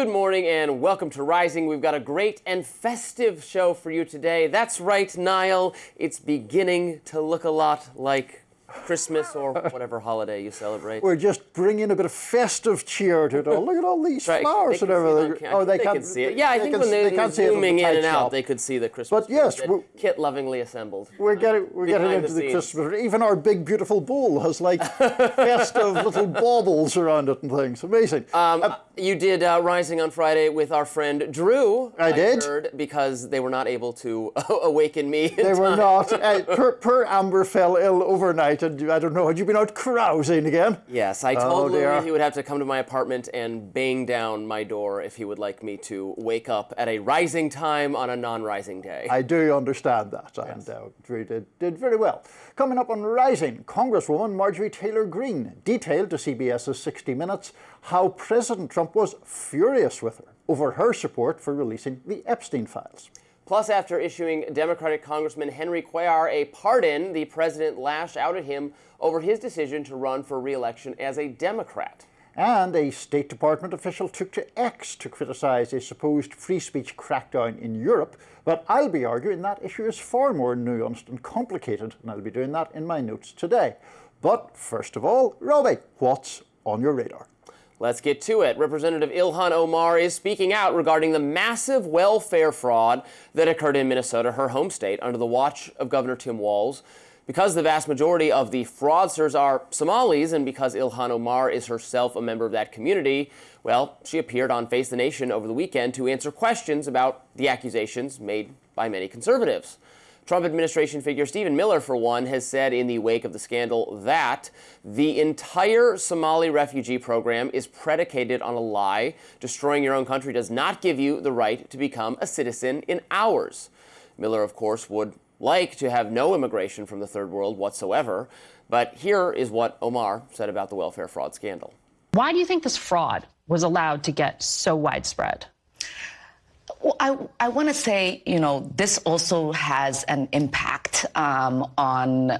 Good morning and welcome to Rising. We've got a great and festive show for you today. That's right, Niall. It's beginning to look a lot like Christmas or whatever holiday you celebrate. We're just bringing a bit of festive cheer to it all. Look at all these flowers and everything. Oh, they can see it. Yeah, I think when they're zooming in and out, they could see the Christmas. But yes, kit lovingly assembled. We're getting into the Christmas. Even our big beautiful bowl has like festive little baubles around it and things. Amazing. You did Rising on Friday with our friend Drew. I did. Heard, because they were not able to awaken me. They were not. Poor Amber fell ill overnight. And I don't know, had you been out carousing again? Yes, I told Louis he would have to come to my apartment and bang down my door if he would like me to wake up at a rising time on a non-rising day. I do understand that, yes. And Drew did very well. Coming up on Rising, Congresswoman Marjorie Taylor Greene detailed to CBS's 60 Minutes how President Trump was furious with her over her support for releasing the Epstein files. Plus, after issuing Democratic Congressman Henry Cuellar a pardon, the president lashed out at him over his decision to run for re-election as a Democrat. And a State Department official took to X to criticize a supposed free speech crackdown in Europe. But I'll be arguing that issue is far more nuanced and complicated, and I'll be doing that in my notes today. But first of all, Robby, what's on your radar? Let's get to it. Representative Ilhan Omar is speaking out regarding the massive welfare fraud that occurred in Minnesota, her home state, under the watch of Governor Tim Walz. Because the vast majority of the fraudsters are Somalis, and because Ilhan Omar is herself a member of that community, well, she appeared on Face the Nation over the weekend to answer questions about the accusations made by many conservatives. Trump administration figure Stephen Miller, for one, has said in the wake of the scandal that the entire Somali refugee program is predicated on a lie. Destroying your own country does not give you the right to become a citizen in ours. Miller, of course, would like to have no immigration from the third world whatsoever. But here is what Omar said about the welfare fraud scandal. Why do you think this fraud was allowed to get so widespread? Well, I want to say, this also has an impact on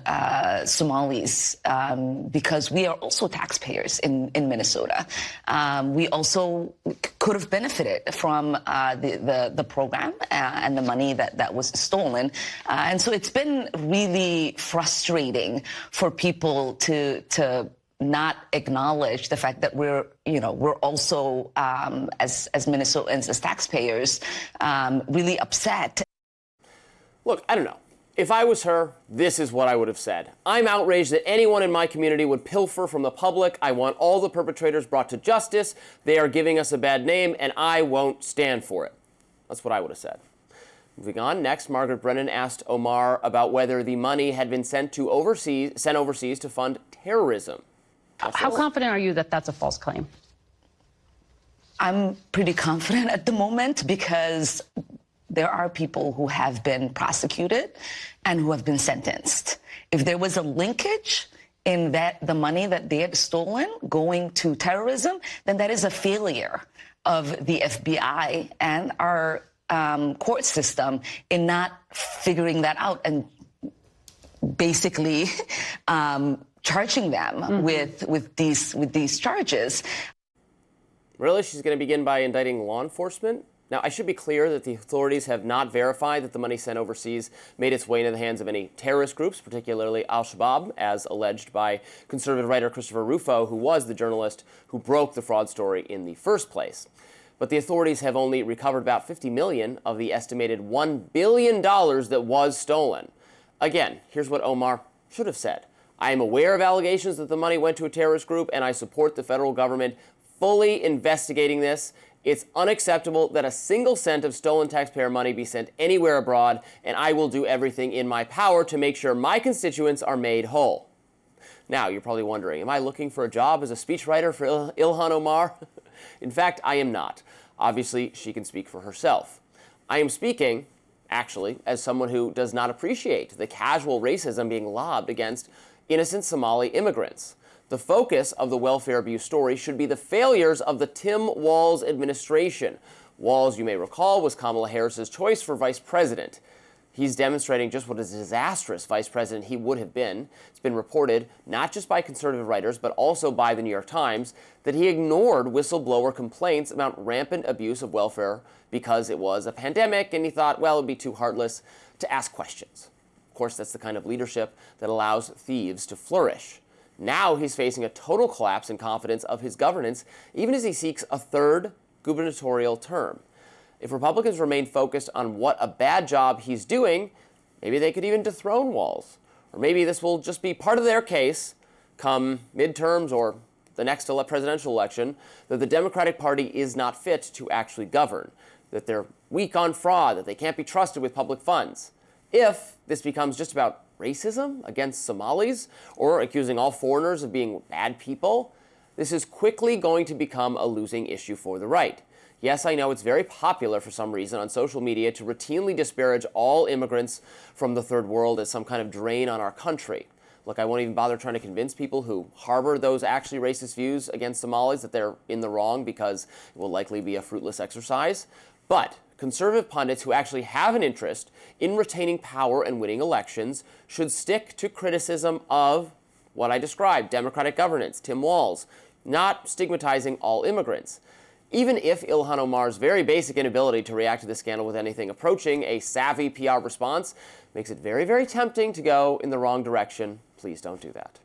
Somalis because we are also taxpayers in Minnesota. We also could have benefited from the program and the money that was stolen. And so it's been really frustrating for people to not acknowledge the fact that we're also, as Minnesotans, as taxpayers, really upset. Look, I don't know. If I was her, this is what I would have said. I'm outraged that anyone in my community would pilfer from the public. I want all the perpetrators brought to justice. They are giving us a bad name, and I won't stand for it. That's what I would have said. Moving on, next, Margaret Brennan asked Omar about whether the money had been sent overseas to fund terrorism. How confident are you that that's a false claim? I'm pretty confident at the moment because there are people who have been prosecuted and who have been sentenced. If there was a linkage in the money that they had stolen going to terrorism, then that is a failure of the FBI and our court system in not figuring that out and basically charging them with these charges. Really? She's going to begin by indicting law enforcement? Now, I should be clear that the authorities have not verified that the money sent overseas made its way into the hands of any terrorist groups, particularly Al-Shabaab, as alleged by conservative writer Christopher Rufo, who was the journalist who broke the fraud story in the first place. But the authorities have only recovered about $50 million of the estimated $1 billion that was stolen. Again, here's what Omar should have said. I am aware of allegations that the money went to a terrorist group, and I support the federal government fully investigating this. It's unacceptable that a single cent of stolen taxpayer money be sent anywhere abroad, and I will do everything in my power to make sure my constituents are made whole. Now, you're probably wondering, am I looking for a job as a speechwriter for Ilhan Omar? In fact, I am not. Obviously, she can speak for herself. I am speaking, actually, as someone who does not appreciate the casual racism being lobbed against innocent Somali immigrants. The focus of the welfare abuse story should be the failures of the Tim Walz administration. Walz, you may recall, was Kamala Harris's choice for vice president. He's demonstrating just what a disastrous vice president he would have been. It's been reported, not just by conservative writers, but also by the New York Times, that he ignored whistleblower complaints about rampant abuse of welfare because it was a pandemic, and he thought, well, it would be too heartless to ask questions. Of course, that's the kind of leadership that allows thieves to flourish. Now he's facing a total collapse in confidence of his governance, even as he seeks a third gubernatorial term. If Republicans remain focused on what a bad job he's doing, maybe they could even dethrone Walz. Or maybe this will just be part of their case come midterms or the next presidential election, that the Democratic Party is not fit to actually govern, that they're weak on fraud, that they can't be trusted with public funds. If this becomes just about racism against Somalis or accusing all foreigners of being bad people, this is quickly going to become a losing issue for the right. Yes, I know it's very popular for some reason on social media to routinely disparage all immigrants from the third world as some kind of drain on our country. Look, I won't even bother trying to convince people who harbor those actually racist views against Somalis that they're in the wrong, because it will likely be a fruitless exercise. But conservative pundits who actually have an interest in retaining power and winning elections should stick to criticism of what I described, Democratic governance, Tim Walz, not stigmatizing all immigrants. Even if Ilhan Omar's very basic inability to react to this scandal with anything approaching a savvy PR response makes it very, very tempting to go in the wrong direction, please don't do that.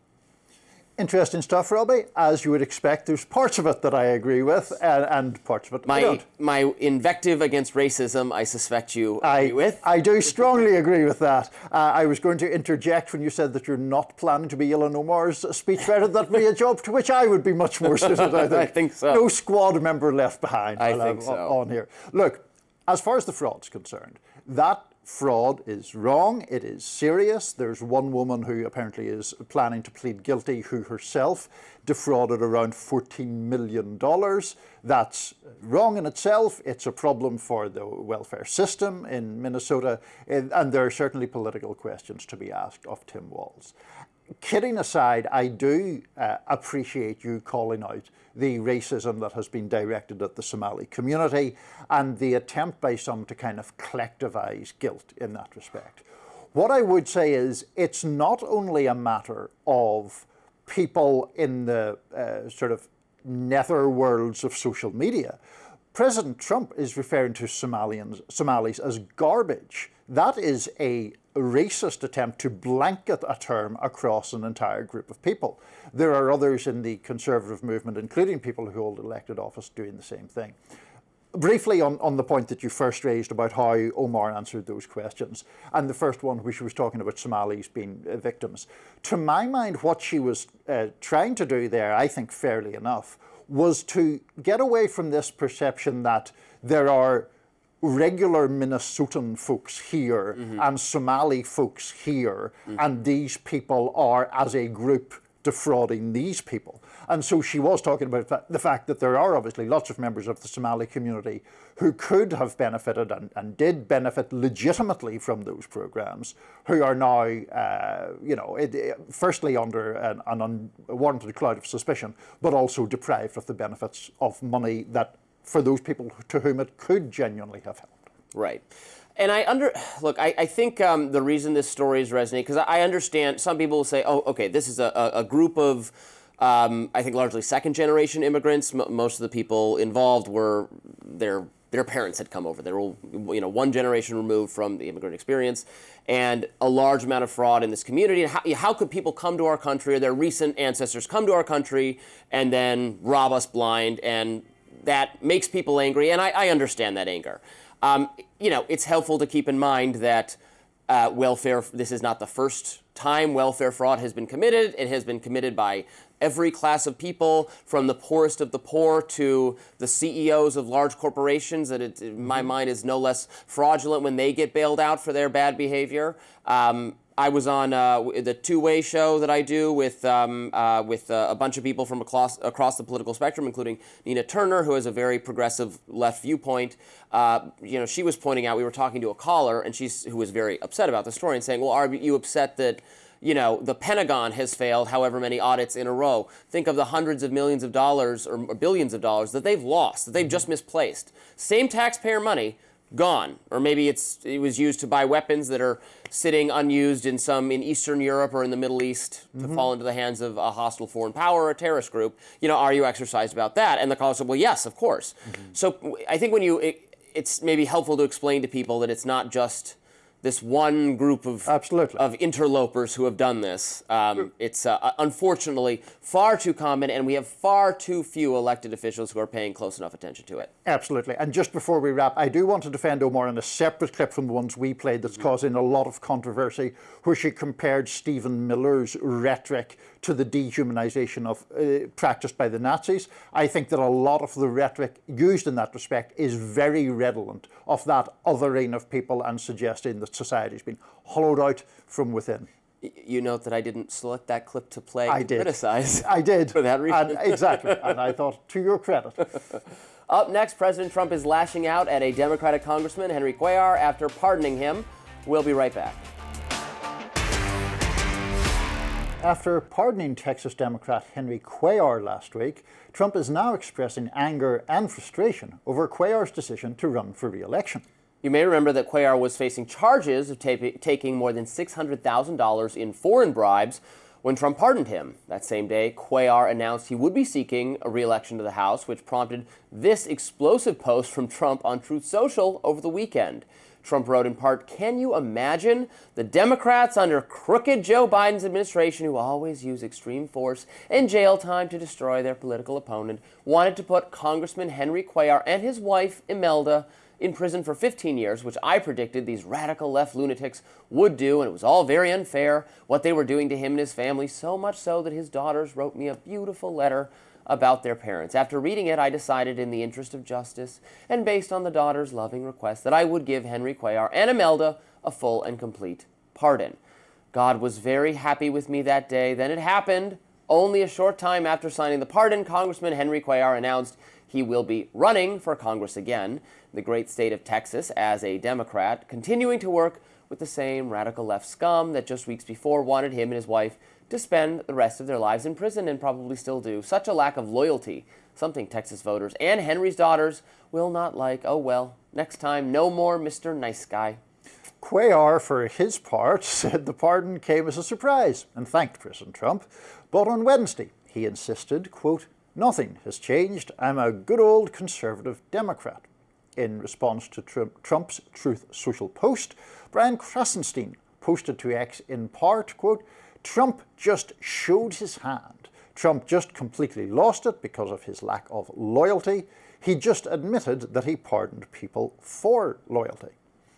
Interesting stuff, Robby. As you would expect, there's parts of it that I agree with, and parts of it I don't. My invective against racism, I suspect you agree with. I do strongly agree with that. I was going to interject when you said that you're not planning to be Ilhan Omar's speechwriter. That would be a job to which I would be much more suited, I think. I think so. No squad member left behind. I think so. On here. Look, as far as the fraud's concerned, that fraud is wrong. It is serious. There's one woman who apparently is planning to plead guilty who herself defrauded around $14 million. That's wrong in itself. It's a problem for the welfare system in Minnesota, and there are certainly political questions to be asked of Tim Walz. Kidding aside, I do appreciate you calling out the racism that has been directed at the Somali community and the attempt by some to kind of collectivize guilt in that respect. What I would say is it's not only a matter of people in the sort of nether worlds of social media. President Trump is referring to Somalis as garbage. That is a racist attempt to blanket a term across an entire group of people. There are others in the conservative movement, including people who hold elected office, doing the same thing. Briefly on the point that you first raised about how Omar answered those questions, and the first one, which was talking about Somalis being victims. To my mind, what she was trying to do there, I think fairly enough, was to get away from this perception that there are regular Minnesotan folks here and Somali folks here, and these people are, as a group, defrauding these people. And so she was talking about the fact that there are obviously lots of members of the Somali community who could have benefited and did benefit legitimately from those programs, who are now, firstly under an unwarranted cloud of suspicion, but also deprived of the benefits of money that for those people to whom it could genuinely have helped. Right. And I think the reason this story is resonating, because I understand some people will say, oh, okay, this is a group of, I think largely second-generation immigrants. Most of the people involved were, their parents had come over. They were, one generation removed from the immigrant experience, and a large amount of fraud in this community. How could people come to our country, or their recent ancestors come to our country, and then rob us blind? And that makes people angry, and I understand that anger. It's helpful to keep in mind that this is not the first time welfare fraud has been committed. It has been committed by every class of people, from the poorest of the poor to the CEOs of large corporations, that in my mind is no less fraudulent when they get bailed out for their bad behavior. I was on the two-way show that I do with a bunch of people from across the political spectrum, including Nina Turner, who has a very progressive left viewpoint. She was pointing out, we were talking to a caller, and who was very upset about the story and saying, well, are you upset that the Pentagon has failed however many audits in a row? Think of the hundreds of millions of dollars or billions of dollars that they've lost, that they've just misplaced. Same taxpayer money, gone. Or maybe it was used to buy weapons that are sitting unused in Eastern Europe or in the Middle East to fall into the hands of a hostile foreign power or a terrorist group. Are you exercised about that? And the caller said, well, yes, of course. So I think it's maybe helpful to explain to people that it's not just this one group of interlopers who have done this. It's unfortunately far too common, and we have far too few elected officials who are paying close enough attention to it. Absolutely. And just before we wrap, I do want to defend Omar in a separate clip from the ones we played that's causing a lot of controversy, where she compared Stephen Miller's rhetoric to the dehumanization of practiced by the Nazis. I think that a lot of the rhetoric used in that respect is very redolent of that othering of people and suggesting that society's been hollowed out from within. You note that I didn't select that clip to play criticize. I did. For that reason. Exactly. And I thought, to your credit. Up next, President Trump is lashing out at a Democratic Congressman, Henry Cuellar, after pardoning him. We'll be right back. After pardoning Texas Democrat Henry Cuellar last week, Trump is now expressing anger and frustration over Cuellar's decision to run for re-election. You may remember that Cuellar was facing charges of taking more than $600,000 in foreign bribes when Trump pardoned him. That same day, Cuellar announced he would be seeking a re-election to the House, which prompted this explosive post from Trump on Truth Social over the weekend. Trump wrote in part, "Can you imagine the Democrats under crooked Joe Biden's administration, who always use extreme force and jail time to destroy their political opponent, wanted to put Congressman Henry Cuellar and his wife, Imelda, in prison for 15 years, which I predicted these radical left lunatics would do, and it was all very unfair what they were doing to him and his family, so much so that his daughters wrote me a beautiful letter about their parents. After reading it, I decided in the interest of justice and based on the daughters' loving request that I would give Henry Cuellar and Imelda a full and complete pardon. God was very happy with me that day. Then it happened. Only a short time after signing the pardon, Congressman Henry Cuellar announced he will be running for Congress again in the great state of Texas as a Democrat, continuing to work with the same radical left scum that just weeks before wanted him and his wife to spend the rest of their lives in prison and probably still do. Such a lack of loyalty, something Texas voters and Henry's daughters will not like. Oh well, next time, no more Mr. Nice Guy. Cuellar, for his part, said the pardon came as a surprise and thanked President Trump. But on Wednesday, he insisted, quote, "Nothing has changed. I'm a good old conservative Democrat." In response to Trump's Truth Social post, Brian Krasenstein posted to X in part, quote, "Trump just showed his hand. Trump just completely lost it because of his lack of loyalty. He just admitted that he pardoned people for loyalty."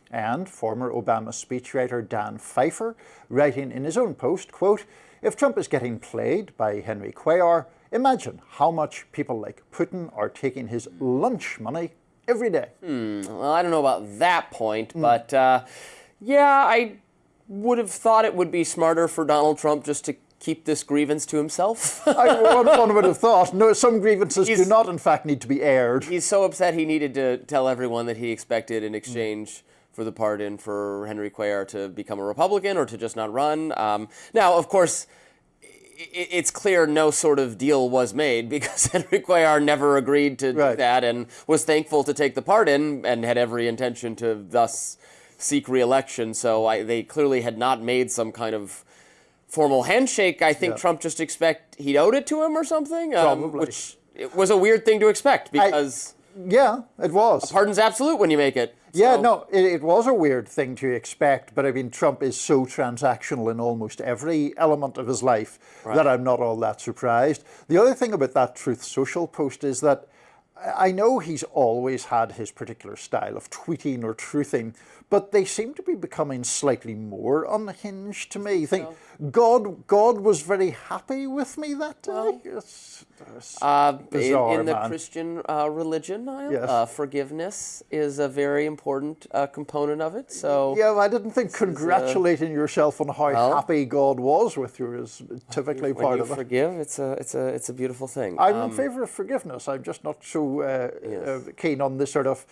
And former Obama speechwriter Dan Pfeiffer, writing in his own post, quote, "If Trump is getting played by Henry Cuellar, imagine how much people like Putin are taking his lunch money every day." Well, I don't know about that point, but yeah, I would have thought it would be smarter for Donald Trump just to keep this grievance to himself. One would have thought. No, some grievances do not, in fact, need to be aired. He's so upset he needed to tell everyone that he expected in exchange for the pardon for Henry Cuellar to become a Republican or to just not run. Now, of course, it's clear no sort of deal was made because Henry Cuellar never agreed to do that and was thankful to take the pardon and had every intention to thus seek re-election. So they clearly had not made some kind of formal handshake. I think Trump just he'd owed it to him or something. Probably. Which it was a weird thing to expect because... Yeah, it was. A pardon's absolute when you make it. Yeah, no, it was a weird thing to expect, but I mean, Trump is so transactional in almost every element of his life that I'm not all that surprised. The other thing about that Truth Social post is that I know he's always had his particular style of tweeting or truthing, but they seem to be becoming slightly more unhinged to me. You think God was very happy with me that day? Well, it's bizarre, in the man. Christian religion, Niall, forgiveness is a very important component of it. So yeah, I didn't think congratulating yourself on how happy God was with you is typically part of it. When you forgive, it's a beautiful thing. I'm in favour of forgiveness. I'm just not so keen on this sort of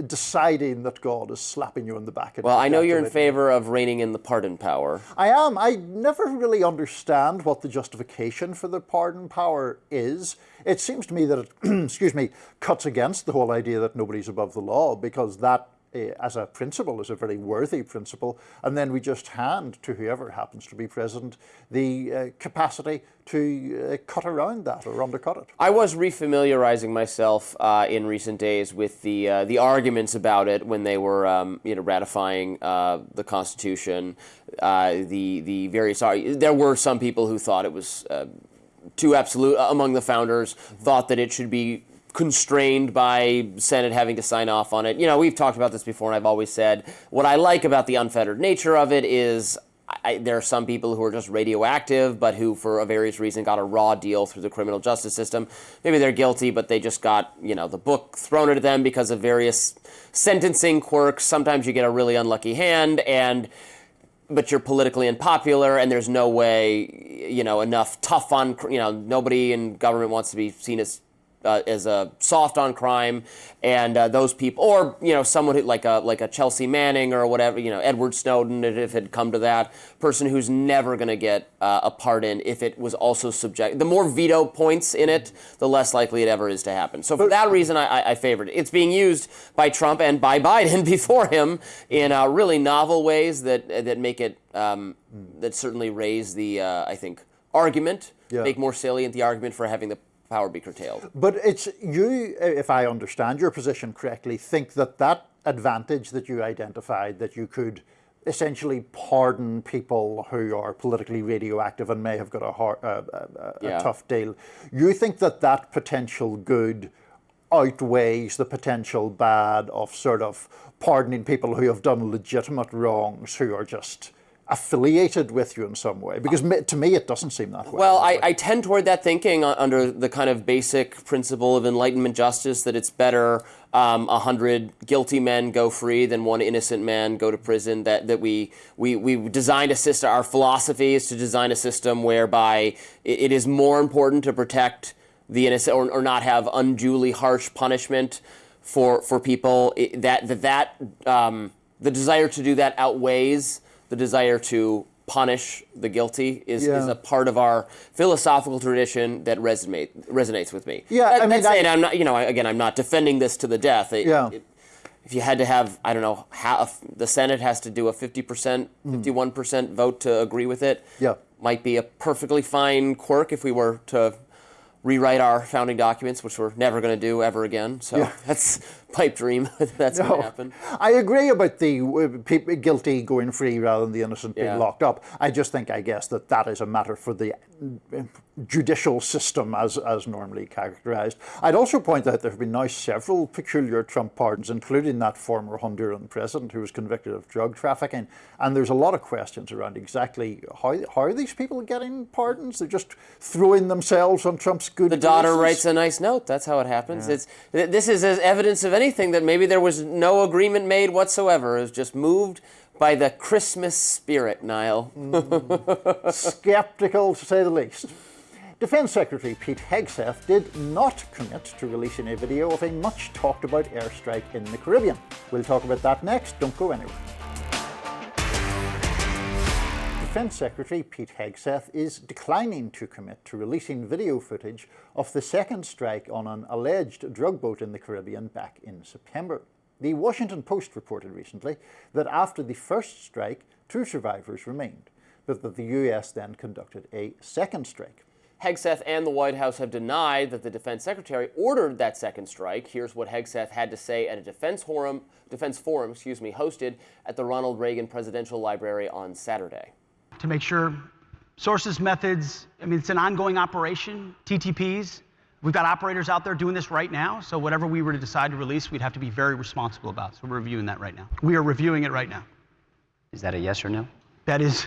deciding that God is slapping you in the back. Well, I know you're in favor of reining in the pardon power. I am. I never really understand what the justification for the pardon power is. It seems to me that it, cuts against the whole idea that nobody's above the law, because that, as a principle, is a very worthy principle. And then we just hand to whoever happens to be president the capacity to cut around that or undercut it. I was refamiliarizing myself in recent days with the arguments about it when they were ratifying the Constitution. The various there were some people who thought it was too absolute. Among the founders, thought that it should be constrained by Senate having to sign off on it. You know, we've talked about this before, and I've always said what I like about the unfettered nature of it is there are some people who are just radioactive, but who, for a various reason, got a raw deal through the criminal justice system. Maybe they're guilty, but they just got, the book thrown at them because of various sentencing quirks. Sometimes you get a really unlucky hand, but you're politically unpopular, and there's no way, enough tough on, nobody in government wants to be seen as a soft on crime, and those people, or someone who, like a Chelsea Manning or whatever, Edward Snowden, if it had come to that, person who's never going to get a pardon if it was also subject. The more veto points in it, the less likely it ever is to happen. So for that reason, I favored it. It's being used by Trump and by Biden before him in really novel ways that make it that certainly raise the I think argument, make more salient the argument for having the power be curtailed. But it's you, if I understand your position correctly, think that advantage that you identified, that you could essentially pardon people who are politically radioactive and may have got a tough deal. You think that potential good outweighs the potential bad of sort of pardoning people who have done legitimate wrongs, who are just affiliated with you in some way? Because to me, it doesn't seem that way. Well, I tend toward that thinking under the kind of basic principle of Enlightenment justice, that it's better 100 guilty men go free than one innocent man go to prison. That we designed a system. Our philosophy is to design a system whereby it is more important to protect the innocent or not have unduly harsh punishment for people. The desire to do that outweighs the desire to punish the guilty is a part of our philosophical tradition that resonates with me. Yeah, I'm not, I'm not defending this to the death. If you had to have, I don't know, the Senate has to do a 50%, 51% vote to agree with it. Yeah, might be a perfectly fine quirk if we were to rewrite our founding documents, which we're never going to do ever again. So that's pipe dream. That's going to happen. I agree about the people guilty going free rather than the innocent being locked up. I just think, I guess, that is a matter for the judicial system as normally characterized. I'd also point out there have been now several peculiar Trump pardons, including that former Honduran president who was convicted of drug trafficking. And there's a lot of questions around exactly how are these people getting pardons? They're just throwing themselves on Trump's good The daughter graces. writes a nice note. That's how it happens. This is as evidence of anything that maybe there was no agreement made whatsoever. It was just moved by the Christmas spirit, Niall. Skeptical, to say the least. Defence Secretary Pete Hegseth did not commit to releasing a video of a much talked about airstrike in the Caribbean. We'll talk about that next. Don't go anywhere. Defence Secretary Pete Hegseth is declining to commit to releasing video footage of the second strike on an alleged drug boat in the Caribbean back in September. The Washington Post reported recently that after the first strike, 2 survivors remained, but that the US then conducted a second strike. Hegseth and the White House have denied that the defense secretary ordered that second strike. Here's what Hegseth had to say at a defense forum hosted at the Ronald Reagan Presidential Library on Saturday. To make sure sources, methods, it's an ongoing operation, TTPs. We've got operators out there doing this right now, so whatever we were to decide to release, we'd have to be very responsible about. So we're reviewing that right now. We are reviewing it right now. Is that a yes or no? That is,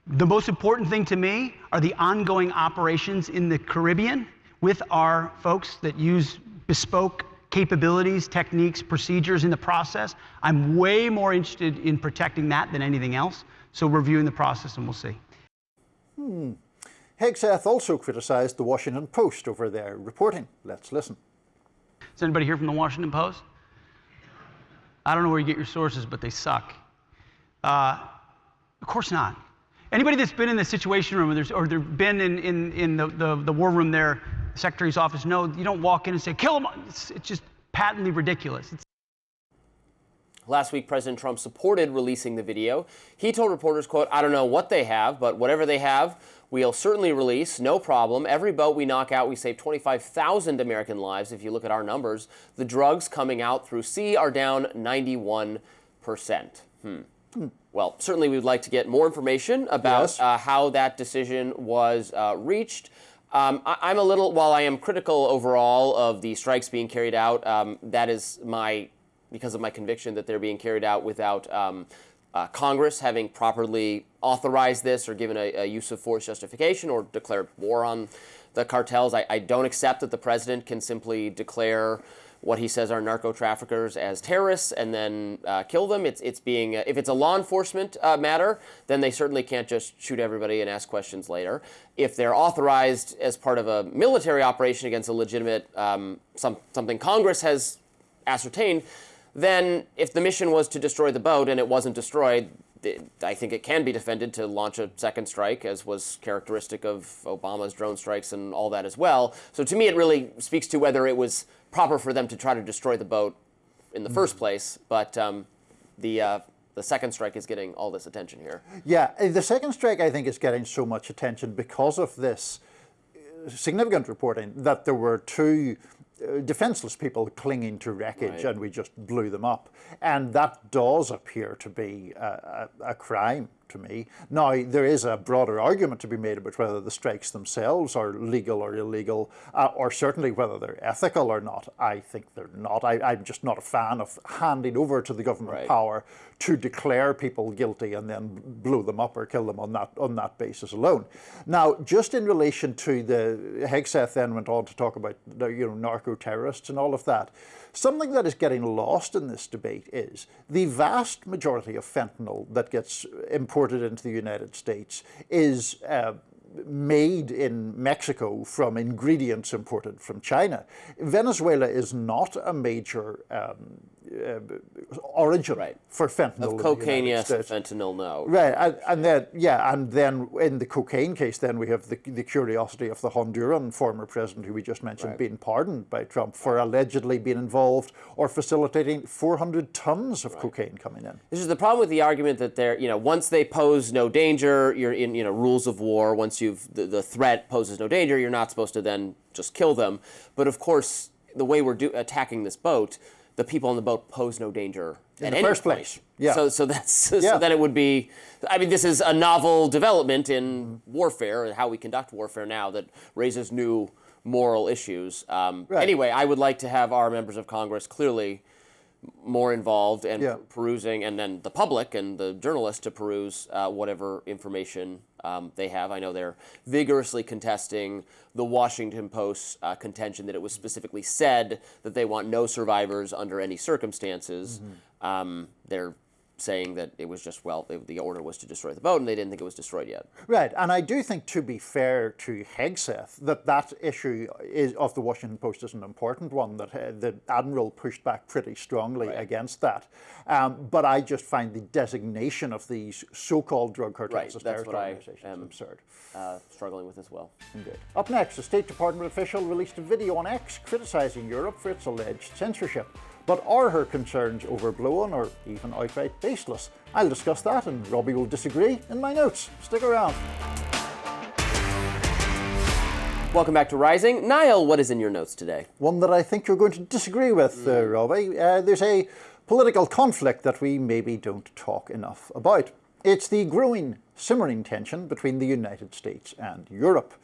the most important thing to me are the ongoing operations in the Caribbean with our folks that use bespoke capabilities, techniques, procedures in the process. I'm way more interested in protecting that than anything else. So we're reviewing the process and we'll see. Hegseth also criticised the Washington Post over their reporting. Let's listen. Is anybody here from the Washington Post? I don't know where you get your sources, but they suck. Of course not. Anybody that's been in the Situation Room or they've been in the war room there, the Secretary's office, no, you don't walk in and say, kill him. It's just patently ridiculous. Last week, President Trump supported releasing the video. He told reporters, quote, "I don't know what they have, but whatever they have, we'll certainly release, no problem. Every boat we knock out, we save 25,000 American lives. If you look at our numbers, the drugs coming out through sea are down 91%. Well, certainly we would like to get more information about how that decision was reached. I'm a little, while I am critical overall of the strikes being carried out, that is because of my conviction that they're being carried out without Congress having properly authorized this or given a use of force justification or declared war on the cartels. I don't accept that the president can simply declare what he says are narco-traffickers as terrorists and then kill them. It's being, if it's a law enforcement matter, then they certainly can't just shoot everybody and ask questions later. If they're authorized as part of a military operation against a legitimate, something Congress has ascertained, then if the mission was to destroy the boat and it wasn't destroyed, I think it can be defended to launch a second strike, as was characteristic of Obama's drone strikes and all that as well. So to me, it really speaks to whether it was proper for them to try to destroy the boat in the first place. But the second strike is getting all this attention here. Yeah, the second strike, I think, is getting so much attention because of this significant reporting that there were two defenseless people clinging to wreckage, and we just blew them up. And that does appear to be a crime to me. Now, there is a broader argument to be made about whether the strikes themselves are legal or illegal, or certainly whether they're ethical or not. I think they're not. I'm just not a fan of handing over to the government power to declare people guilty and then blow them up or kill them on that basis alone. Now, just in relation to the Hegseth then went on to talk about narco-terrorists and all of that. Something that is getting lost in this debate is the vast majority of fentanyl that gets imported into the United States is made in Mexico from ingredients imported from China. Venezuela is not a major origin for fentanyl. Of cocaine, yes, fentanyl, no. Right, and then in the cocaine case, then we have the curiosity of the Honduran former president, who we just mentioned, being pardoned by Trump for allegedly being involved or facilitating 400 tons of cocaine coming in. This is the problem with the argument that they're, once they pose no danger, you're in, rules of war. Once the threat poses no danger, you're not supposed to then just kill them. But of course, the way we're attacking this boat, the people on the boat pose no danger in the first place. Yeah. So then it would be. I mean, this is a novel development in warfare and how we conduct warfare now that raises new moral issues. Anyway, I would like to have our members of Congress clearly more involved and perusing, and then the public and the journalists to peruse whatever information they have. I know they're vigorously contesting the Washington Post's contention that it was specifically said that they want no survivors under any circumstances. They're saying that it was just, the order was to destroy the boat, and they didn't think it was destroyed yet. Right, and I do think, to be fair to Hegseth, that issue of the Washington Post is an important one, that the Admiral pushed back pretty strongly against that. But I just find the designation of these so-called drug cartels as terrorist organizations absurd. Struggling with as well. Indeed. Up next, a State Department official released a video on X criticising Europe for its alleged censorship. But are her concerns overblown or even outright baseless? I'll discuss that, and Robby will disagree in my notes. Stick around. Welcome back to Rising. Niall, what is in your notes today? One that I think you're going to disagree with, Robby. There's a political conflict that we maybe don't talk enough about. It's the growing, simmering tension between the United States and Europe.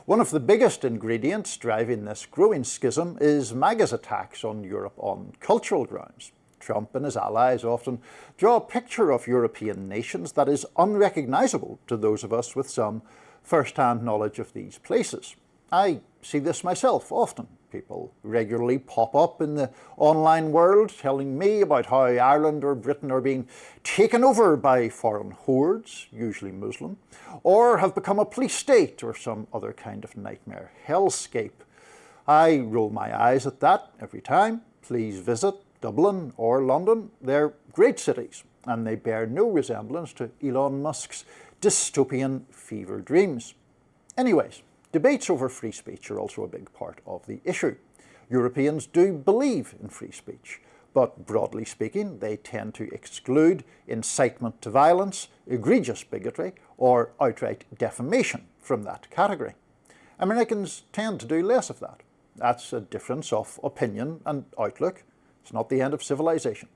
One of the biggest ingredients driving this growing schism is MAGA's attacks on Europe on cultural grounds. Trump and his allies often draw a picture of European nations that is unrecognisable to those of us with some first-hand knowledge of these places. I see this myself often. People regularly pop up in the online world telling me about how Ireland or Britain are being taken over by foreign hordes, usually Muslim, or have become a police state or some other kind of nightmare hellscape. I roll my eyes at that every time. Please visit Dublin or London. They're great cities, and they bear no resemblance to Elon Musk's dystopian fever dreams. Anyways, debates over free speech are also a big part of the issue. Europeans do believe in free speech, but broadly speaking, they tend to exclude incitement to violence, egregious bigotry, or outright defamation from that category. Americans tend to do less of that. That's a difference of opinion and outlook. It's not the end of civilization.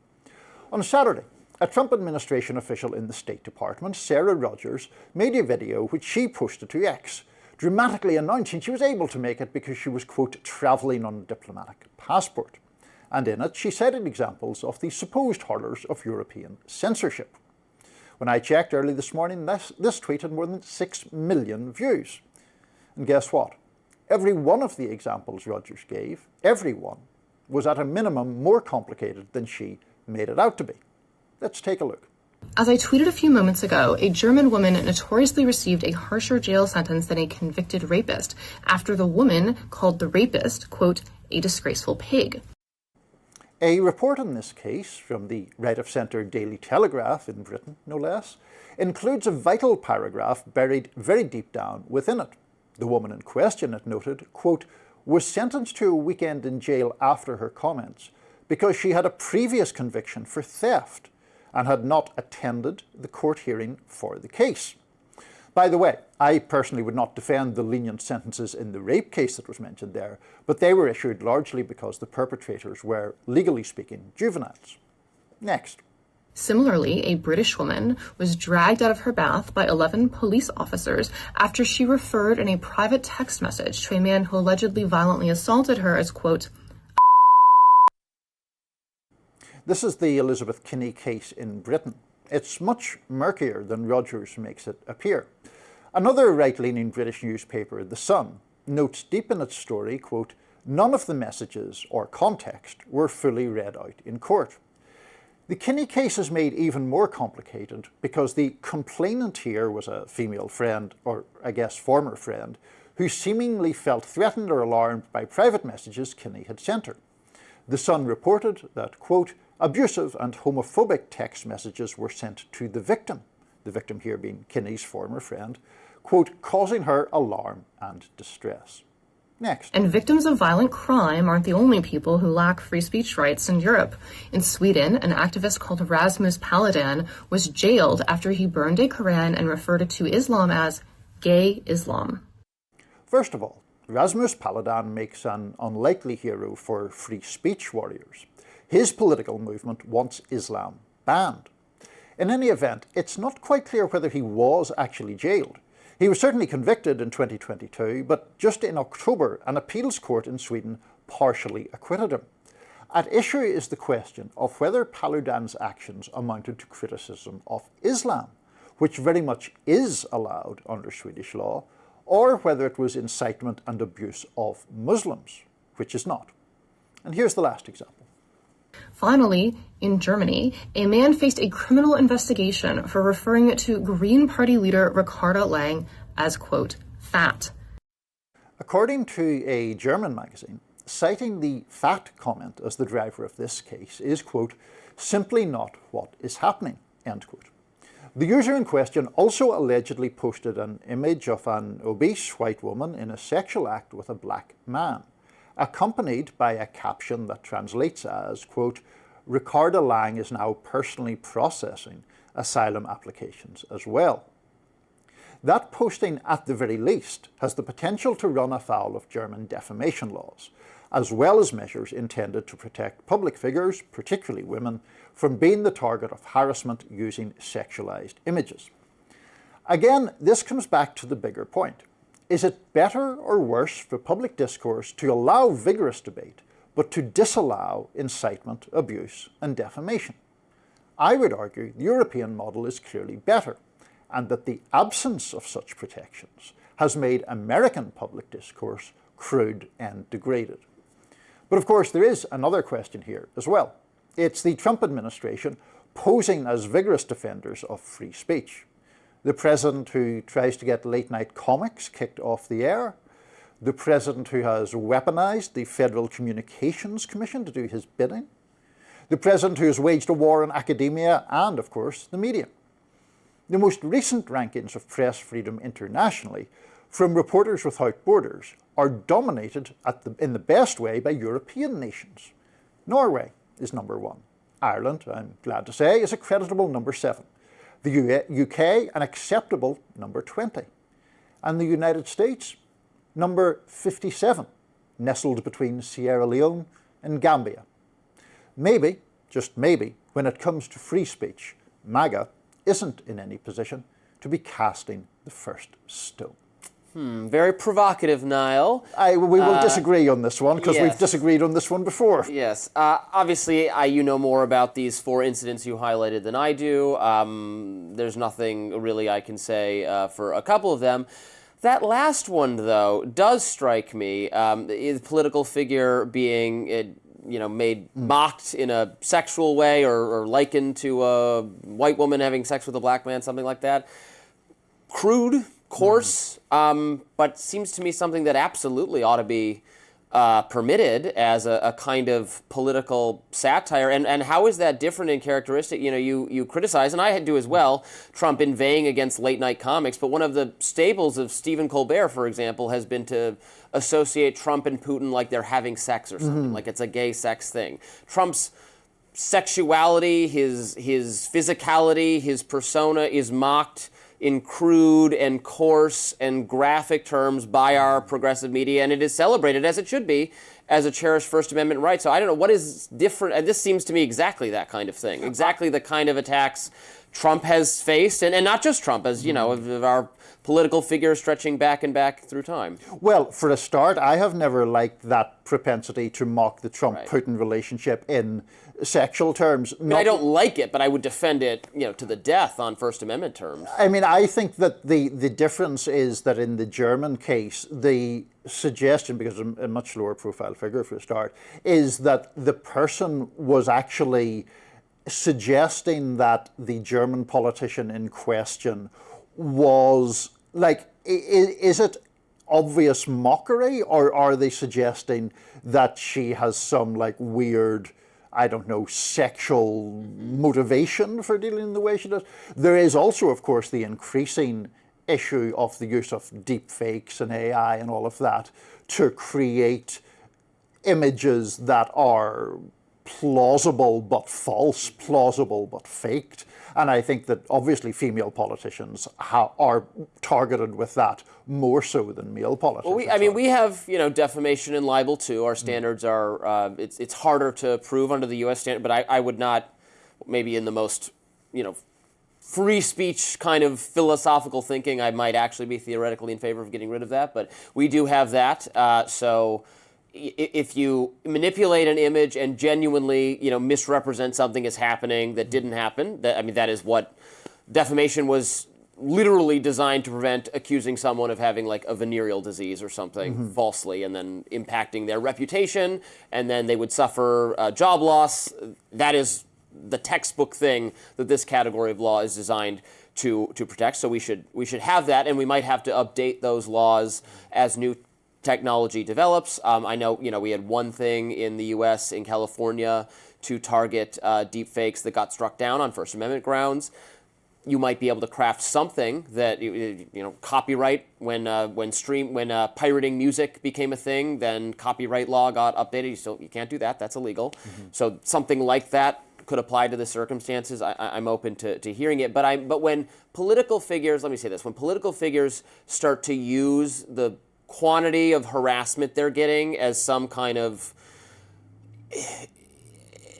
On Saturday, a Trump administration official in the State Department, Sarah Rogers, made a video which she posted to X, dramatically announcing she was able to make it because she was, quote, travelling on a diplomatic passport. And in it, she cited examples of the supposed horrors of European censorship. When I checked early this morning, this tweet had more than 6 million views. And guess what? Every one of the examples Rogers gave, every one, was at a minimum more complicated than she made it out to be. Let's take a look. As I tweeted a few moments ago, a German woman notoriously received a harsher jail sentence than a convicted rapist after the woman called the rapist, quote, a disgraceful pig. A report on this case from the right-of-centre Daily Telegraph in Britain, no less, includes a vital paragraph buried very deep down within it. The woman in question, it noted, quote, was sentenced to a weekend in jail after her comments because she had a previous conviction for theft and had not attended the court hearing for the case. By the way, I personally would not defend the lenient sentences in the rape case that was mentioned there, but they were issued largely because the perpetrators were, legally speaking, juveniles. Next. Similarly, a British woman was dragged out of her bath by 11 police officers after she referred in a private text message to a man who allegedly violently assaulted her as, quote, This is the Elizabeth Kinney case in Britain. It's much murkier than Rogers makes it appear. Another right-leaning British newspaper, The Sun, notes deep in its story, quote, none of the messages or context were fully read out in court. The Kinney case is made even more complicated because the complainant here was a female friend, or I guess former friend, who seemingly felt threatened or alarmed by private messages Kinney had sent her. The Sun reported that, quote, abusive and homophobic text messages were sent to the victim here being Kinney's former friend, quote, causing her alarm and distress. Next. And victims of violent crime aren't the only people who lack free speech rights in Europe. In Sweden, an activist called Rasmus Paludan was jailed after he burned a Quran and referred to Islam as gay Islam. First of all, Rasmus Paludan makes an unlikely hero for free speech warriors. His political movement wants Islam banned. In any event, it's not quite clear whether he was actually jailed. He was certainly convicted in 2022, but just in October, an appeals court in Sweden partially acquitted him. At issue is the question of whether Paludan's actions amounted to criticism of Islam, which very much is allowed under Swedish law, or whether it was incitement and abuse of Muslims, which is not. And here's the last example. Finally, in Germany, a man faced a criminal investigation for referring to Green Party leader Ricarda Lang as, quote, fat. According to a German magazine, citing the fat comment as the driver of this case is, quote, simply not what is happening, end quote. The user in question also allegedly posted an image of an obese white woman in a sexual act with a black man, accompanied by a caption that translates as, quote, Ricarda Lang is now personally processing asylum applications as well. That posting, at the very least, has the potential to run afoul of German defamation laws, as well as measures intended to protect public figures, particularly women, from being the target of harassment using sexualized images. Again, this comes back to the bigger point. Is it better or worse for public discourse to allow vigorous debate, but to disallow incitement, abuse, and defamation? I would argue the European model is clearly better, and that the absence of such protections has made American public discourse crude and degraded. But of course, there is another question here as well. It's the Trump administration posing as vigorous defenders of free speech. The president who tries to get late-night comics kicked off the air, the president who has weaponized the Federal Communications Commission to do his bidding, the president who has waged a war on academia and, of course, the media. The most recent rankings of press freedom internationally from Reporters Without Borders are dominated in the best way by European nations. Norway is number 1. Ireland, I'm glad to say, is a creditable number 7. The UK, an acceptable number 20. And the United States, number 57, nestled between Sierra Leone and Gambia. Maybe, just maybe, when it comes to free speech, MAGA isn't in any position to be casting the first stone. Very provocative, Niall. We will disagree on this one, because yes. we've disagreed on this one before. Yes. Obviously, you know more about these 4 incidents you highlighted than I do. There's nothing really I can say for a couple of them. That last one, though, does strike me. The political figure being made mocked in a sexual way or likened to a white woman having sex with a black man, something like that. Crude, coarse, but seems to me something that absolutely ought to be permitted as a kind of political satire. And how is that different in characteristic? You criticize, and I do as well, Trump inveighing against late-night comics, but one of the staples of Stephen Colbert, for example, has been to associate Trump and Putin like they're having sex or something, like it's a gay sex thing. Trump's sexuality, his physicality, his persona is mocked in crude and coarse and graphic terms by our progressive media, and it is celebrated, as it should be, as a cherished First Amendment right. So I don't know what is different, and this seems to me exactly that kind of thing, exactly the kind of attacks Trump has faced, and not just Trump, as you know, of our political figures stretching back and back through time. Well, for a start, I have never liked that propensity to mock the Trump-Putin relationship in sexual terms. I don't like it, but I would defend it, to the death on First Amendment terms. I mean, I think that the difference is that in the German case, the suggestion, because a much lower profile figure for a start, is that the person was actually suggesting that the German politician in question was, like, is it obvious mockery, or are they suggesting that she has some, like, weird, I don't know, sexual motivation for dealing the way she does? There is also, of course, the increasing issue of the use of deep fakes and AI and all of that to create images that are plausible but false, plausible but faked. And I think that obviously female politicians are targeted with that more so than male politicians. Well, we have, defamation and libel too. Our standards are, it's harder to prove under the U.S. standard, but I would not, maybe in the most, free speech kind of philosophical thinking, I might actually be theoretically in favor of getting rid of that, but we do have that. So if you manipulate an image and genuinely, misrepresent something as happening that didn't happen, that is what defamation was literally designed to prevent, accusing someone of having like a venereal disease or something falsely and then impacting their reputation, and then they would suffer job loss. That is the textbook thing that this category of law is designed to protect. So we should have that, and we might have to update those laws as new technology develops. I know, we had one thing in the U.S. in California to target deep fakes that got struck down on First Amendment grounds. You might be able to craft something that, copyright, when pirating music became a thing, then copyright law got updated. You can't do that. That's illegal. So something like that could apply to the circumstances. I'm open to hearing it. But when political figures, let me say this, when political figures start to use the quantity of harassment they're getting as some kind of,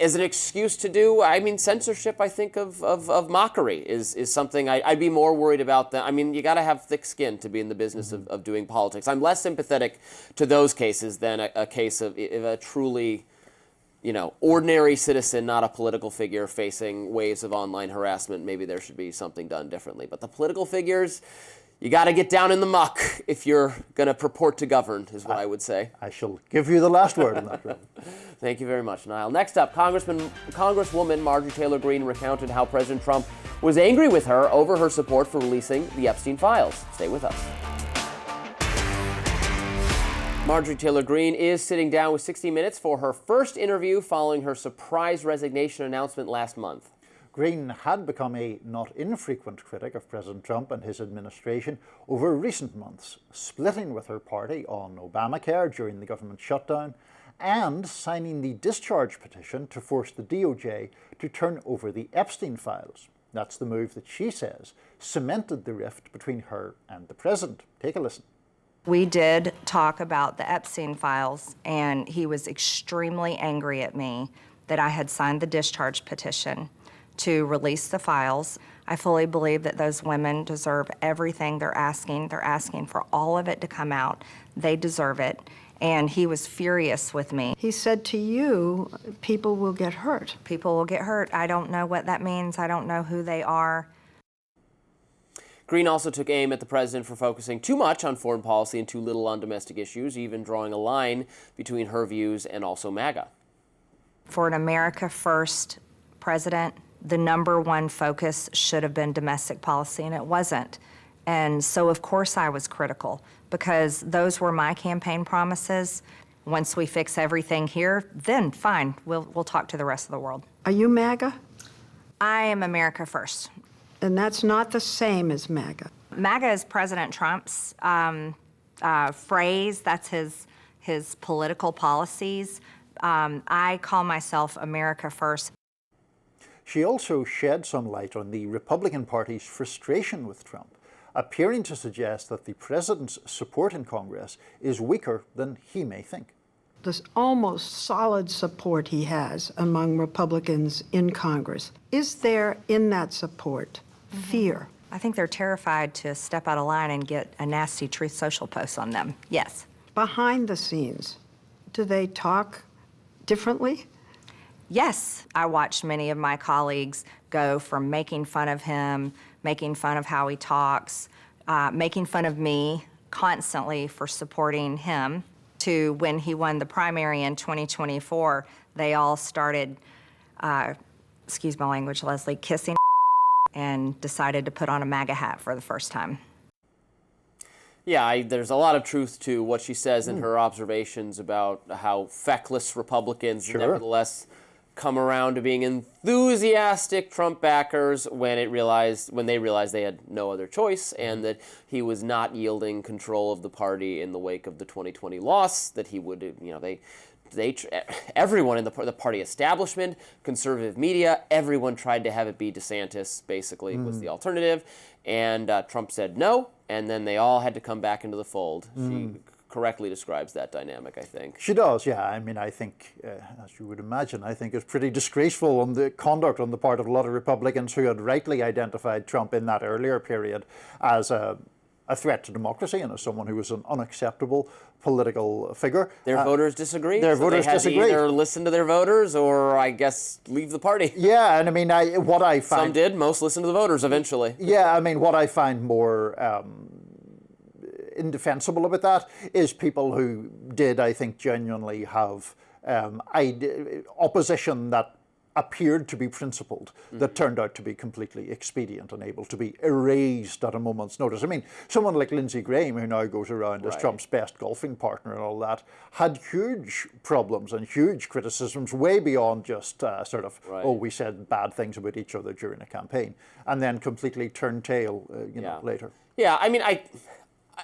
as an excuse to do, censorship, I think, of mockery is something I'd be more worried about. That. You got to have thick skin to be in the business of doing politics. I'm less sympathetic to those cases than a case of a truly, ordinary citizen, not a political figure, facing waves of online harassment. Maybe there should be something done differently. But the political figures, you got to get down in the muck if you're going to purport to govern, is what I would say. I shall give you the last word on that, Robby. Thank you very much, Niall. Next up, Congresswoman Marjorie Taylor Greene recounted how President Trump was angry with her over her support for releasing the Epstein files. Stay with us. Marjorie Taylor Greene is sitting down with 60 Minutes for her first interview following her surprise resignation announcement last month. Greene had become a not infrequent critic of President Trump and his administration over recent months, splitting with her party on Obamacare during the government shutdown and signing the discharge petition to force the DOJ to turn over the Epstein files. That's the move that she says cemented the rift between her and the president. Take a listen. We did talk about the Epstein files, and he was extremely angry at me that I had signed the discharge petition to release the files. I fully believe that those women deserve everything they're asking. They're asking for all of it to come out. They deserve it. And he was furious with me. He said to you, people will get hurt. People will get hurt. I don't know what that means. I don't know who they are. Greene also took aim at the president for focusing too much on foreign policy and too little on domestic issues, even drawing a line between her views and also MAGA. For an America First president, the number one focus should have been domestic policy, and it wasn't. And so, of course, I was critical, because those were my campaign promises. Once we fix everything here, then fine, we'll talk to the rest of the world. Are you MAGA? I am America First. And that's not the same as MAGA. MAGA is President Trump's phrase. That's his political policies. I call myself America First. She also shed some light on the Republican Party's frustration with Trump, appearing to suggest that the president's support in Congress is weaker than he may think. This almost solid support he has among Republicans in Congress. Is there in that support fear? I think they're terrified to step out of line and get a nasty Truth Social post on them. Yes. Behind the scenes, do they talk differently? Yes. I watched many of my colleagues go from making fun of him, making fun of how he talks, making fun of me constantly for supporting him, to when he won the primary in 2024, they all started, excuse my language, Leslie, kissing and decided to put on a MAGA hat for the first time. Yeah, there's a lot of truth to what she says in her observations about how feckless Republicans nevertheless come around to being enthusiastic Trump backers when they realized they had no other choice, and that he was not yielding control of the party in the wake of the 2020 loss, that he would, everyone in the party establishment, conservative media, everyone tried to have it be DeSantis, basically, was the alternative. And Trump said no, and then they all had to come back into the fold. She correctly describes that dynamic, I think. She does, yeah. I mean, I think, as you would imagine, I think it's pretty disgraceful on the conduct on the part of a lot of Republicans who had rightly identified Trump in that earlier period as a threat to democracy and as someone who was an unacceptable political figure. Their voters disagree. Their voters they had disagree. To either listen to their voters or, I guess, leave the party. Yeah, and I mean, what I find... Some did. Most listened to the voters eventually. Yeah, I mean, what I find more indefensible about that is people who did, I think, genuinely have opposition that appeared to be principled, that turned out to be completely expedient and able to be erased at a moment's notice. I mean, someone like Lindsey Graham, who now goes around as Trump's best golfing partner and all that, had huge problems and huge criticisms way beyond just oh, we said bad things about each other during a campaign, and then completely turned tail, later. Yeah, I mean,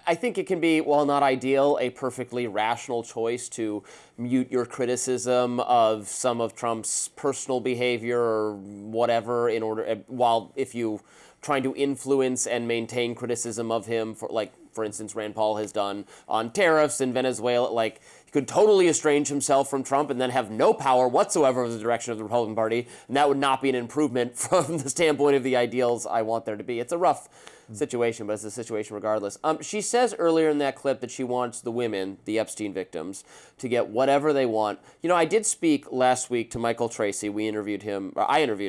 I think it can be, while not ideal, a perfectly rational choice to mute your criticism of some of Trump's personal behavior or whatever if you trying to influence and maintain criticism of him, for instance, Rand Paul has done on tariffs in Venezuela. He could totally estrange himself from Trump and then have no power whatsoever in the direction of the Republican Party, and that would not be an improvement from the standpoint of the ideals I want there to be. It's a rough situation, but it's a situation regardless. She says earlier in that clip that she wants the women, the Epstein victims, to get whatever they want. I did speak last week to Michael Tracy. I interviewed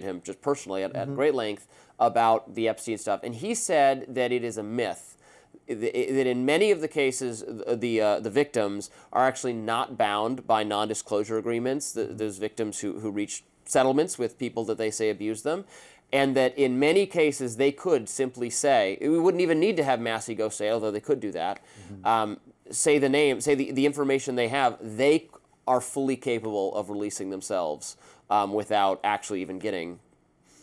him just personally at great length about the Epstein stuff, and he said that it is a myth that in many of the cases, the victims are actually not bound by non-disclosure agreements, those victims who reach settlements with people that they say abuse them, and that in many cases they could simply say, we wouldn't even need to have mass ego say, although they could do that, say the name, say the information they have, they are fully capable of releasing themselves without actually even getting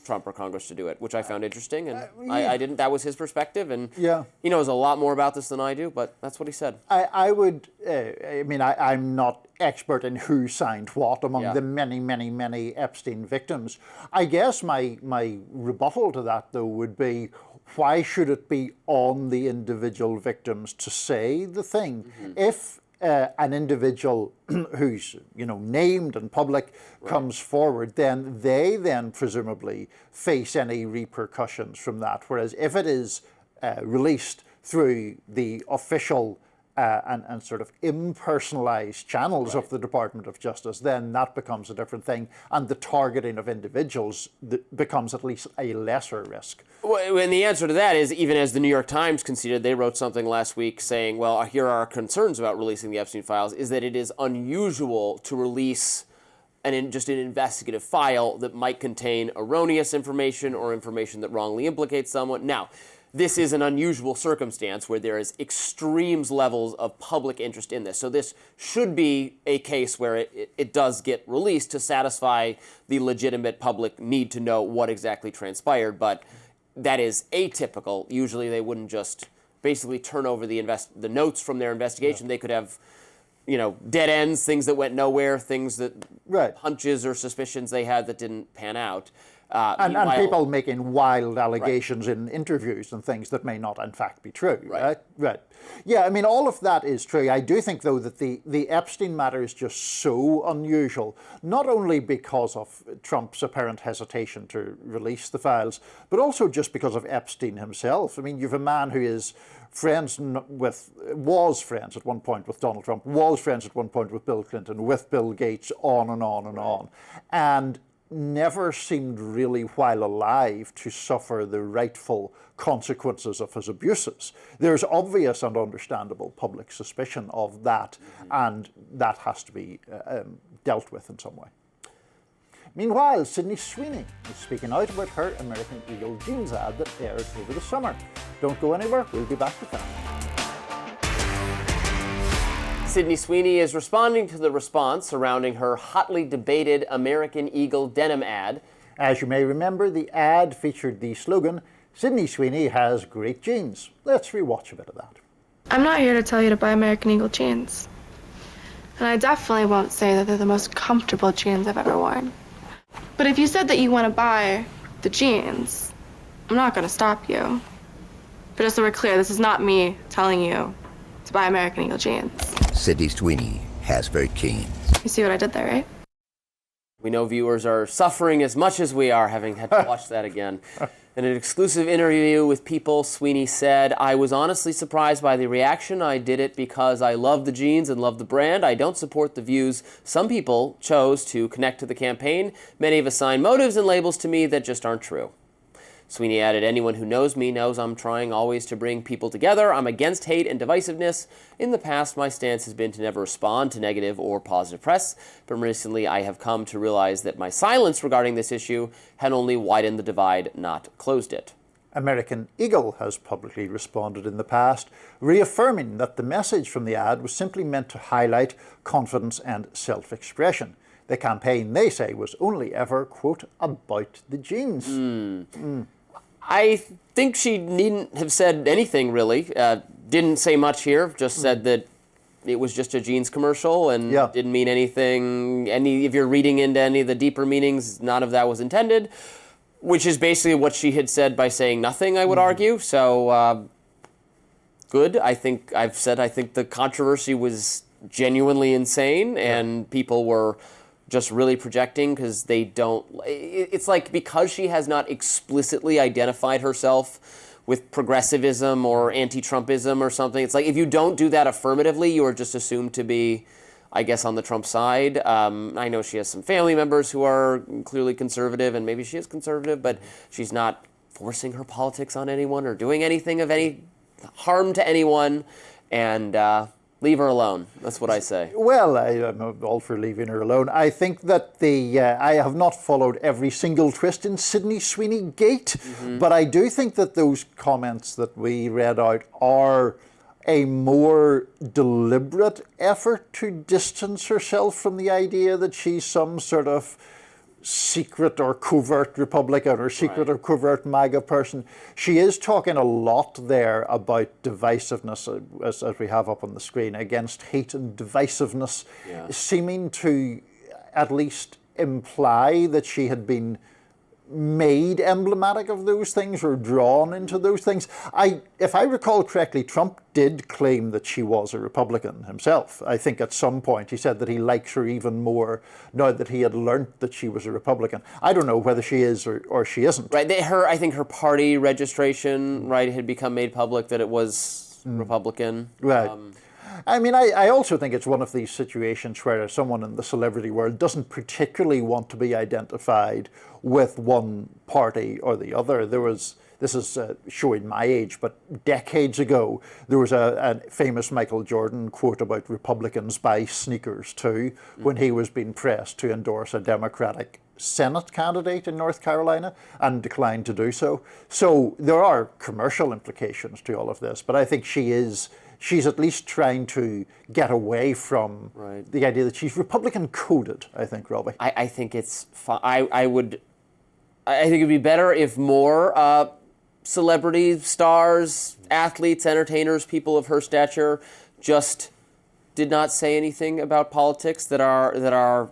Trump or Congress to do it, which I found interesting, and I didn't. That was his perspective, and he knows a lot more about this than I do, but that's what he said. I would. I mean, I'm not expert in who signed what among the many Epstein victims. I guess my rebuttal to that, though, would be, why should it be on the individual victims to say the thing? If an individual who's named and public comes forward, then they presumably face any repercussions from that. Whereas if it is released through the official and sort of impersonalized channels of the Department of Justice, then that becomes a different thing, and the targeting of individuals becomes at least a lesser risk. Well, and the answer to that is, even as the New York Times conceded, they wrote something last week saying, well, here are our concerns about releasing the Epstein files, is that it is unusual to release just an investigative file that might contain erroneous information or information that wrongly implicates someone. Now, this is an unusual circumstance where there is extremes levels of public interest in this. So this should be a case where it does get released to satisfy the legitimate public need to know what exactly transpired, but that is atypical. Usually they wouldn't just basically turn over the notes from their investigation. They could have dead ends, things that went nowhere, things that hunches or suspicions they had that didn't pan out. And people making wild allegations in interviews and things that may not in fact be true, right? Yeah, I mean, all of that is true. I do think, though, that the Epstein matter is just so unusual, not only because of Trump's apparent hesitation to release the files, but also just because of Epstein himself. I mean, you have a man who is was friends at one point with Donald Trump, was friends at one point with Bill Clinton, with Bill Gates, on and on and on. And never seemed really, while alive, to suffer the rightful consequences of his abuses. There's obvious and understandable public suspicion of that, and that has to be dealt with in some way. Meanwhile, Sydney Sweeney is speaking out about her American Eagle jeans ad that aired over the summer. Don't go anywhere, we'll be back with that. Sydney Sweeney is responding to the response surrounding her hotly debated American Eagle denim ad. As you may remember, the ad featured the slogan, "Sydney Sweeney has great jeans." Let's rewatch a bit of that. I'm not here to tell you to buy American Eagle jeans. And I definitely won't say that they're the most comfortable jeans I've ever worn. But if you said that you want to buy the jeans, I'm not going to stop you. But just so we're clear, this is not me telling you to buy American Eagle jeans. Sydney Sweeney has very jeans. You see what I did there, right? We know viewers are suffering as much as we are, having had to watch that again. In an exclusive interview with People, Sweeney said, "I was honestly surprised by the reaction. I did it because I love the jeans and love the brand. I don't support the views some people chose to connect to the campaign. Many have assigned motives and labels to me that just aren't true." Sweeney added, "Anyone who knows me knows I'm trying always to bring people together. I'm against hate and divisiveness. In the past, my stance has been to never respond to negative or positive press, but recently I have come to realize that my silence regarding this issue had only widened the divide, not closed it." American Eagle has publicly responded in the past, reaffirming that the message from the ad was simply meant to highlight confidence and self-expression. The campaign, they say, was only ever, quote, about the jeans. I think she needn't have said anything, really. Didn't say much here, just said that it was just a jeans commercial and didn't mean anything. If you're reading into any of the deeper meanings, none of that was intended, which is basically what she had said by saying nothing, I would argue. So, good. I think the controversy was genuinely insane, and people were just really projecting because they don't. It's like, because she has not explicitly identified herself with progressivism or anti-Trumpism or something, it's like if you don't do that affirmatively, you are just assumed to be, I guess, on the Trump side. I know she has some family members who are clearly conservative, and maybe she is conservative, but she's not forcing her politics on anyone or doing anything of any harm to anyone, and leave her alone. That's what I say. Well, I'm all for leaving her alone. I think that I have not followed every single twist in Sydney Sweeney Gate, but I do think that those comments that we read out are a more deliberate effort to distance herself from the idea that she's some sort of secret or covert Republican or secret or covert MAGA person. She is talking a lot there about divisiveness, as we have up on the screen, against hate and divisiveness, seeming to at least imply that she had been made emblematic of those things or drawn into those things. If I recall correctly, Trump did claim that she was a Republican himself. I think at some point he said that he likes her even more now that he had learnt that she was a Republican. I don't know whether she is or she isn't. Right. I think her party registration, had become made public that it was Republican. Right. I mean, I also think it's one of these situations where someone in the celebrity world doesn't particularly want to be identified with one party or the other. This is showing my age, but decades ago, there was a famous Michael Jordan quote about Republicans buy sneakers too, when he was being pressed to endorse a Democratic Senate candidate in North Carolina and declined to do so. So there are commercial implications to all of this, but I think she's at least trying to get away from the idea that she's Republican coded, I think, Robby. I think it's fine. I think it'd be better if more celebrities, stars, athletes, entertainers, people of her stature just did not say anything about politics, that our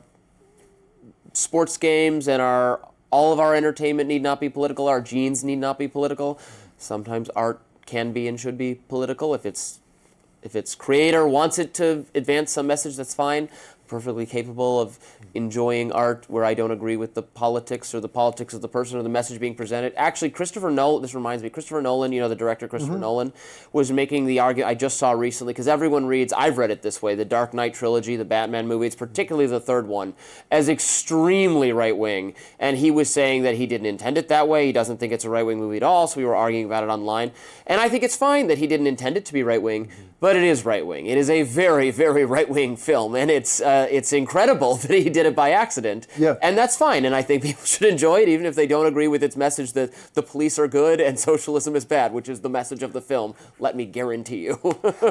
sports games and all of our entertainment need not be political, our genes need not be political. Sometimes art can be and should be political. If its creator wants it to advance some message, that's fine. Perfectly capable of enjoying art where I don't agree with the politics of the person or the message being presented. Actually, Christopher Nolan, this reminds me, Christopher Nolan, the director Christopher Nolan, was making the argument I just saw recently, because everyone reads, I've read it this way, the Dark Knight trilogy, the Batman movies, particularly the third one, as extremely right-wing. And he was saying that he didn't intend it that way. He doesn't think it's a right-wing movie at all, so we were arguing about it online. And I think it's fine that he didn't intend it to be right-wing, but it is right-wing. It is a very, very right-wing film, and it's incredible that he did it by accident. Yeah. And that's fine, and I think people should enjoy it, even if they don't agree with its message that the police are good and socialism is bad, which is the message of the film, let me guarantee you.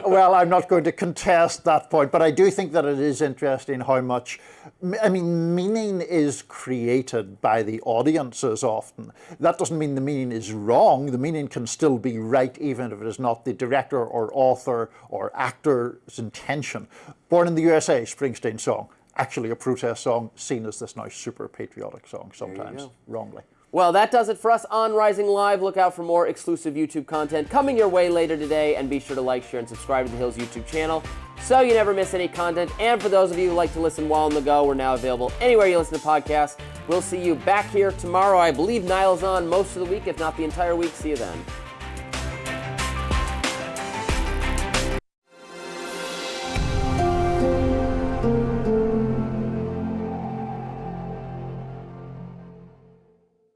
Well, I'm not going to contest that point, but I do think that it is interesting how much, meaning is created by the audiences often. That doesn't mean the meaning is wrong. The meaning can still be right, even if it is not the director or author or actor's intention. Born in the USA, Springsteen song, actually a protest song, seen as this now super patriotic song sometimes, wrongly. Well, that does it for us on Rising Live. Look out for more exclusive YouTube content coming your way later today, and be sure to like, share, and subscribe to the Hill's YouTube channel so you never miss any content. And for those of you who like to listen while on the go, we're now available anywhere you listen to podcasts. We'll see you back here tomorrow. I believe Niall's on most of the week, if not the entire week. See you then.